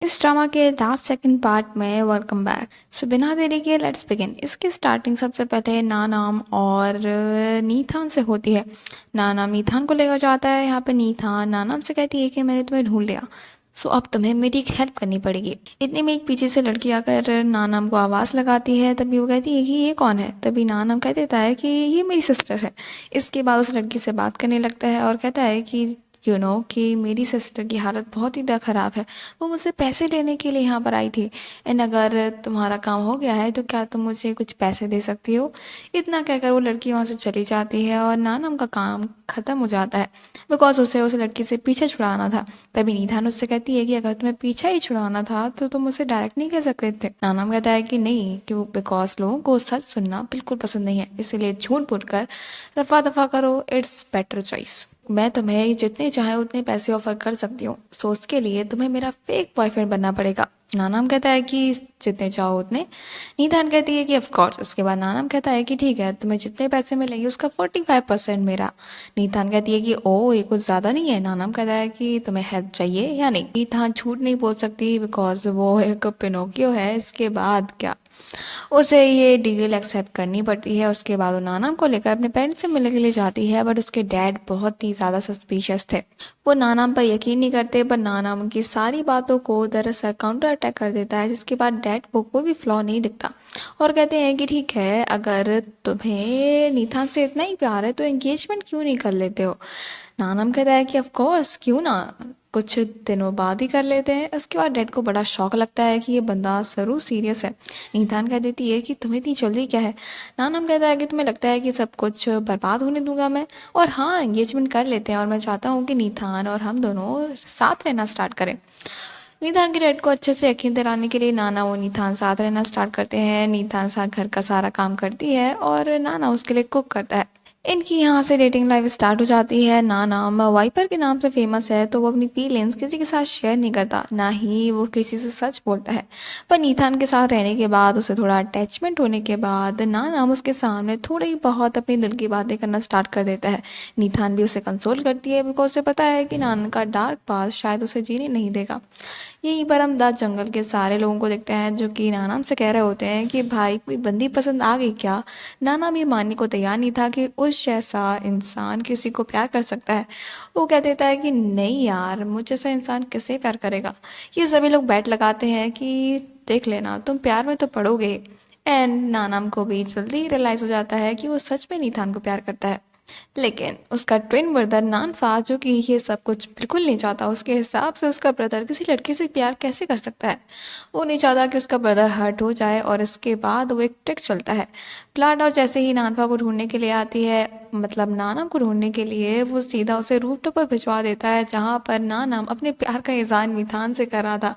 इस ड्रामा के last second part में वेलकम बैक। सो बिना देरी के लेट्स बिगिन। इसकी स्टार्टिंग सबसे पहले नानाम और नीथान से होती है। नानाम नीथान को लेकर जाता है। यहाँ पे नीथान नानाम से कहती है कि मैंने तुम्हें ढूंढ लिया, सो अब तुम्हें मेरी एक हेल्प करनी पड़ेगी। इतने में एक पीछे से लड़की आकर नानाम को आवाज़ लगाती है। तभी वो कहती है कि ये कौन है। तभी नानाम कह देता है कि ये मेरी सिस्टर है। इसके बाद उस लड़की से बात करने लगता है और कहता है कि कि मेरी सिस्टर की हालत बहुत ही ज़्यादा ख़राब है। वो मुझसे पैसे लेने के लिए यहाँ पर आई थी। एंड अगर तुम्हारा काम हो गया है तो क्या तुम मुझे कुछ पैसे दे सकती हो। इतना कहकर वो लड़की वहाँ से चली जाती है और नानम का काम ख़त्म हो जाता है, बिकॉज उसे उस लड़की से पीछे छुड़ाना था। तभी नीथान उससे कहती है कि अगर तुम्हें पीछा ही छुड़ाना था तो तुम मुझसे डायरेक्ट नहीं कह सकते थे। नानम कहता है कि नहीं, कि बिकॉज लोगों को सच सुनना बिल्कुल पसंद नहीं है, इसीलिए झूठ बोलकर रफा दफा करो, इट्स बेटर चॉइस। मैं तुम्हें जितने चाहे उतने पैसे ऑफर कर सकती हूँ, सो उसके लिए तुम्हें मेरा फेक बॉयफ्रेंड बनना पड़ेगा। नानाम कहता है कि जितने चाहो उतने। नीतान कहती है कि ऑफ कोर्स। उसके बाद नानाम कहता है कि ठीक है, तुम्हें जितने पैसे मिलेंगे उसका 45% मेरा। नीतान कहती है कि ओ ये कुछ ज़्यादा नहीं है। नानाम कहता है कि तुम्हें हेल्प चाहिए या नहीं। नीतान झूठ नहीं बोल सकती बिकॉज वो एक पिनोकियो है। इसके बाद क्या, उसे ये डील एक्सेप्ट करनी पड़ती है। उसके बाद वो नानाम को लेकर अपने पेरेंट्स से मिलने के लिए जाती है, बट उसके डैड बहुत ही ज़्यादा सस्पिशियस थे। वो नानाम पर यकीन नहीं करते, पर नानाम उनकी सारी बातों को दरअसल काउंटर अटैक कर देता है, जिसके बाद डैड को कोई भी फ्लॉ नहीं दिखता और कहते हैं कि ठीक है, अगर तुम्हें नीथान से इतना ही प्यार है तो एंगेजमेंट क्यों नहीं कर लेते हो। नानम कहता है कि ऑफ कोर्स, क्यों ना, कुछ दिनों बाद ही कर लेते हैं। उसके बाद डैड को बड़ा शौक लगता है कि ये बंदा ज़रूर सीरियस है। नीतान कह देती है कि तुम्हें इतनी जल्दी क्या है। नानम कहता है कि तुम्हें लगता है कि सब कुछ बर्बाद होने दूंगा मैं, और हाँ एंगेजमेंट कर लेते हैं और मैं चाहता हूँ कि नीतान और हम दोनों साथ रहना स्टार्ट करें। नीतान के डैड को अच्छे से यकीन दिलाने के लिए नाना वो नीतान साथ रहना स्टार्ट करते हैं। नीतान साथ घर का सारा काम करती है और नाना उसके लिए कुक करता है। इनकी यहाँ से डेटिंग लाइफ स्टार्ट हो जाती है। नाम वाइपर के नाम से फेमस है, तो वो अपनी फीलिंग्स किसी के साथ शेयर नहीं करता, ना ही वो किसी से सच बोलता है। पर नीथान के साथ रहने के बाद, उसे थोड़ा अटैचमेंट होने के बाद, नाम उसके सामने थोड़ी बहुत अपनी दिल की बातें करना स्टार्ट कर देता है। नीथान भी उसे कंसोल करती है, बिकॉज उसे पता है कि नान का डार्क पास शायद उसे जीने नहीं देगा। यहीं पर हम द जंगल के सारे लोगों को देखते हैं, जो कि नानाम से कह रहे होते हैं कि भाई कोई बंदी पसंद आ गई क्या। नानाम ये मानने को तैयार नहीं था कि उस जैसा इंसान किसी को प्यार कर सकता है। वो कह देता है कि नहीं यार, मुझ जैसा इंसान किसे प्यार करेगा। ये सभी लोग बैट लगाते हैं कि देख लेना, तुम प्यार में तो पड़ोगे। एंड नानाम को भी जल्दी ही रियलाइज़ हो जाता है कि वो सच में नीथान को प्यार करता है। लेकिन उसका ट्विन ब्रदर नानफा, जो कि ये सब कुछ बिल्कुल नहीं चाहता, उसके हिसाब से उसका ब्रदर किसी लड़के से प्यार कैसे कर सकता है। वो नहीं चाहता कि उसका ब्रदर हर्ट हो जाए, और इसके बाद वो एक ट्रिक चलता है। प्लाट और जैसे ही नानफा को ढूंढने के लिए आती है, मतलब नानम को ढूंढने के लिए, वो सीधा उसे रूफटॉप पर भिजवा देता है, जहाँ पर नानम अपने प्यार का इजहार निथान से कर रहा था,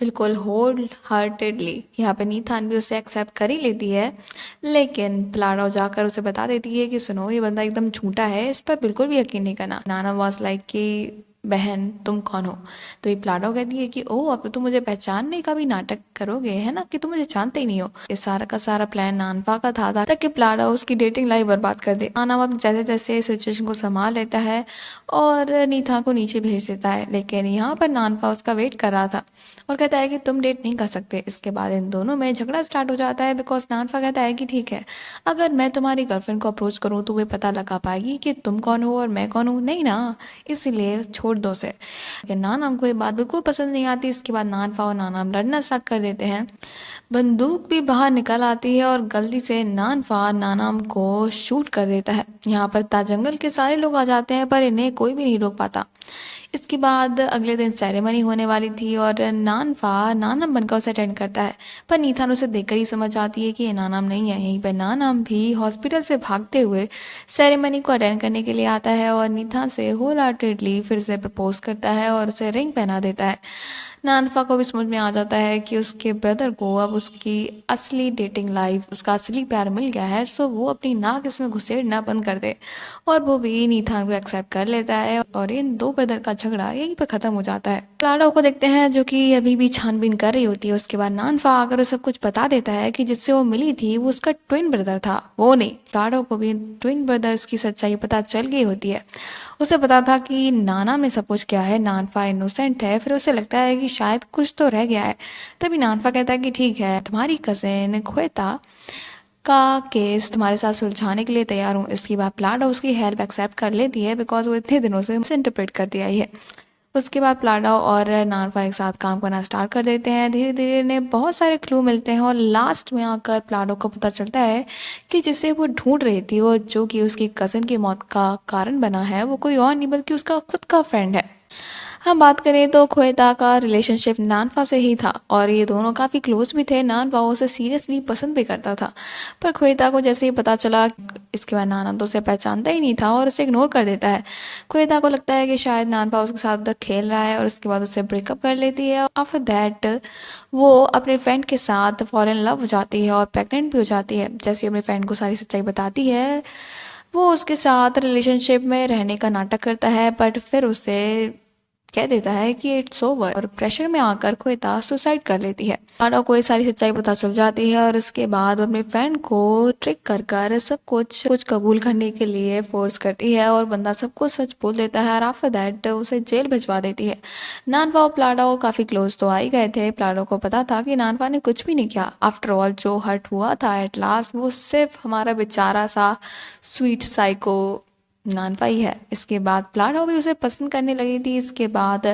बिल्कुल होल हार्टेडली। यहाँ पे नीथान भी उसे एक्सेप्ट कर ही लेती है। लेकिन प्लाडो जाकर उसे बता देती है कि सुनो, ये बंदा एकदम झूठा है, इस पर बिल्कुल भी यकीन नहीं करना। नाना वाज लाइक कि बहन तुम कौन हो। तो ये प्लाडो कहती है कि ओह, अब तो तुम मुझे पहचानने का भी नाटक करोगे, है ना, कि तुम मुझे जानते ही नहीं हो। ये सारा का सारा प्लान नानफा का था ताकि प्लाडो उसकी डेटिंग लाइफ बर्बाद कर दे। नाना अब जैसे जैसे सिचुएशन को संभाल लेता है और नीथा को नीचे भेज देता है। लेकिन यहाँ पर नानफा उसका वेट कर रहा था और कहता है कि तुम डेट नहीं कर सकते। इसके बाद इन दोनों में झगड़ा स्टार्ट हो जाता है, बिकॉज नानफा कहता है कि ठीक है, अगर मैं तुम्हारी गर्लफ्रेंड को अप्रोच करूँ तो वे पता लगा पाएगी कि तुम कौन हो और मैं कौन हूँ, नहीं ना, इसीलिए छोड़ दो उसे। लेकिन नानाम को ये बात बिल्कुल पसंद नहीं आती। इसके बाद नानफा और नानाम लड़ना स्टार्ट कर देते हैं। बंदूक भी बाहर निकल आती है और गलती से नानफा नानाम को शूट कर देता है। यहाँ पर ताजंगल के सारे लोग आ जाते हैं, पर इन्हें कोई भी नहीं रोक पाता। इसके बाद अगले दिन सेरेमनी होने वाली थी और नानफा नानम बनकर उसे अटेंड करता है, पर नीथान उसे देखकर ही समझ आती है कि ये नानम नहीं है। यहीं पर नानम भी हॉस्पिटल से भागते हुए सेरेमनी को अटेंड करने के लिए आता है और नीथान से होल हार्टेडली फिर से प्रपोज करता है और उसे रिंग पहना देता है। नानफा को भी समझ में आ जाता है कि उसके ब्रदर को अब उसकी असली डेटिंग लाइफ, उसका असली प्यार मिल गया है, सो वो अपनी नाक इसमें घुसेड़ना बंद कर दे। और वो भी नीथान को एक्सेप्ट कर लेता है और इन दो ब्रदर का झगड़ा यहीं पर खत्म हो जाता है। क्लाडो को देखते हैं, जो कि अभी भी छानबीन कर रही होती है। उसके बाद नानफा आकर सब कुछ बता देता है कि जिससे वो मिली थी वो उसका ट्विन ब्रदर था, वो नहीं। क्लाडो को भी ट्विन ब्रदर्स की सच्चाई पता चल गई होती है। उसे पता था कि नाना में सब कुछ क्या है, नानफा इनोसेंट है। फिर उसे लगता है कि शायद कुछ तो रह गया है। तभी नानफा कहता है कि ठीक है, तुम्हारी कज़िन ख्वेता का केस तुम्हारे साथ सुलझाने के लिए तैयार हूँ। इसके बाद प्लाडो उसकी हेल्प एक्सेप्ट कर लेती है बिकॉज वो इतने दिनों से मिस इंटरप्रेट करती आई है। उसके बाद प्लाडो और नानफा एक साथ काम करना स्टार्ट कर देते हैं। धीरे धीरे इन्हें बहुत सारे क्लू मिलते हैं और लास्ट में आकर प्लाडो को पता चलता है कि जिसे वो ढूंढ रही थी, वो जो कि उसकी कज़न की मौत का कारण बना है, वो कोई और नहीं बल्कि उसका खुद का फ्रेंड है। हम बात करें तो ख्वेता का रिलेशनशिप नानफा से ही था और ये दोनों काफ़ी क्लोज भी थे। नानफा उसे सीरियसली पसंद भी करता था, पर ख्वेता को जैसे ही पता चला, इसके बाद नाना तो उसे पहचानता ही नहीं था और उसे इग्नोर कर देता है। ख्वेता को लगता है कि शायद नानफा उसके साथ खेल रहा है और उसके बाद उससे ब्रेकअप कर लेती है। आफ्टर दैट वो अपने फ्रेंड के साथ फॉल इन लव हो जाती है और प्रेग्नेंट भी हो जाती है। जैसे अपने फ्रेंड को सारी सच्चाई बताती है, वो उसके साथ रिलेशनशिप में रहने का नाटक करता है, बट फिर उसे कह देता है कि इट्स ओवर और प्रेशर में आकर ख्वेता सुसाइड कर लेती है। मानो को ये सारी सच्चाई पता चल जाती है और उसके बाद वो अपने फ्रेंड को ट्रिक कर कर सब कुछ कबूल करने के लिए फोर्स करती है और बंदा सब कुछ सच बोल देता है और आफ्टर दैट उसे जेल भिजवा देती है। नानफा और प्लाडो काफ़ी क्लोज तो आ ही गए थे। प्लाडो को पता था कि नानफा ने कुछ भी नहीं किया। आफ्टर ऑल जो हर्ट हुआ था एट लास्ट, वो सिर्फ हमारा बेचारा सा स्वीट साइको नानफा ही है। इसके बाद प्लाडो भी उसे पसंद करने लगी थी। इसके बाद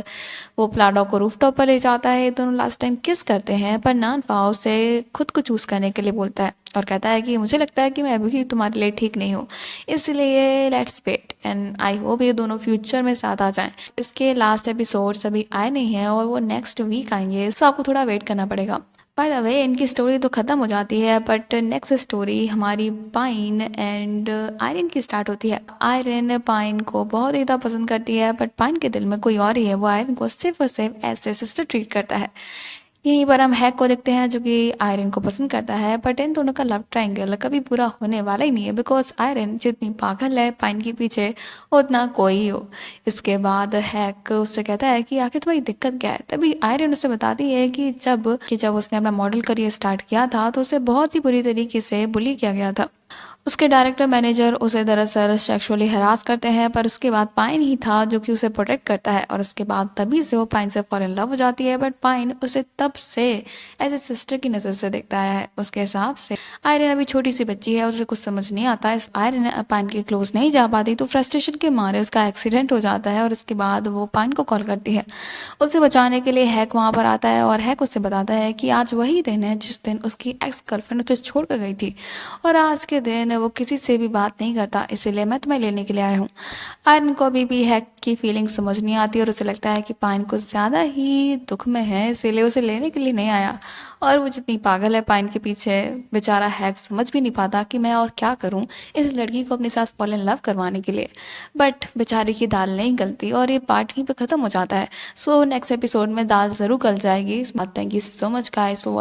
वो प्लाडो को रूफटॉप पर ले जाता है। दोनों लास्ट टाइम किस करते हैं, पर नानफा उसे खुद को चूज़ करने के लिए बोलता है और कहता है कि मुझे लगता है कि मैं अभी भी तुम्हारे लिए ठीक नहीं हूँ, इसलिए let's wait and I hope ये दोनों फ्यूचर में साथ आ जाएं। इसके लास्ट एपिसोड्स अभी आए नहीं हैं और वो नेक्स्ट वीक आएंगे, सो आपको थोड़ा वेट करना पड़ेगा। बाय द वे, इनकी स्टोरी तो ख़त्म हो जाती है, बट नेक्स्ट स्टोरी हमारी पाइन एंड आयरन की स्टार्ट होती है। आयरन पाइन को बहुत ही ज़्यादा पसंद करती है, बट पाइन के दिल में कोई और ही है। वो आयरन को सिर्फ और सिर्फ एज ए सिस्टर ट्रीट करता है। यहीं पर हम हैक को देखते हैं जो कि आयरन को पसंद करता है, बट इन दोनों का लव ट्रायंगल कभी पूरा होने वाला ही नहीं है बिकॉज आयरन जितनी पागल है पाइन के पीछे, उतना कोई ही हो। इसके बाद हैक उससे कहता है कि आखिर तुम्हारी दिक्कत क्या है। तभी आयरन उससे बताती है कि जब उसने अपना मॉडल करियर स्टार्ट किया था तो उसे बहुत ही बुरी तरीके से बुली किया गया था। उसके डायरेक्टर मैनेजर उसे दरअसल सेक्सुअली हरास करते हैं, पर उसके बाद पाइन ही था जो कि उसे प्रोटेक्ट करता है और उसके बाद तभी से वो पाइन से फॉल इन लव हो जाती है। बट पाइन उसे तब से एज ए सिस्टर की नज़र से देखता है। उसके हिसाब से आयरन अभी छोटी सी बच्ची है, उसे कुछ समझ नहीं आता। इस आयरन पाइन के क्लोज नहीं जा पाती तो फ्रस्ट्रेशन के मारे उसका एक्सीडेंट हो जाता है और उसके बाद वो पाइन को कॉल करती है। उसे बचाने के लिए हैक वहाँ पर आता है और हैक उसे बताता है कि आज वही दिन है जिस दिन उसकी एक्स गर्लफ्रेंड उसे छोड़ कर गई थी और आज के दिन वो किसी से भी बात नहीं करता, इसीलिए मैं तुम्हें लेने के लिए आया हूँ। आयरन को अभी भी हैक की फीलिंग समझ नहीं आती और उसे लगता है कि पाइन कुछ ज़्यादा ही दुख में है, इसीलिए उसे लेने के लिए नहीं आया। और वो जितनी पागल है पाइन के पीछे, बेचारा हैक समझ भी नहीं पाता कि मैं और क्या करूं इस लड़की को अपने साथ फॉल इन लव करवाने के लिए। बट बेचारी की दाल नहीं गलती और ये पार्ट यहीं पे ख़त्म हो जाता है। सो नेक्स्ट एपिसोड में दाल ज़रूर गल जाएगी। Thank you so much guys for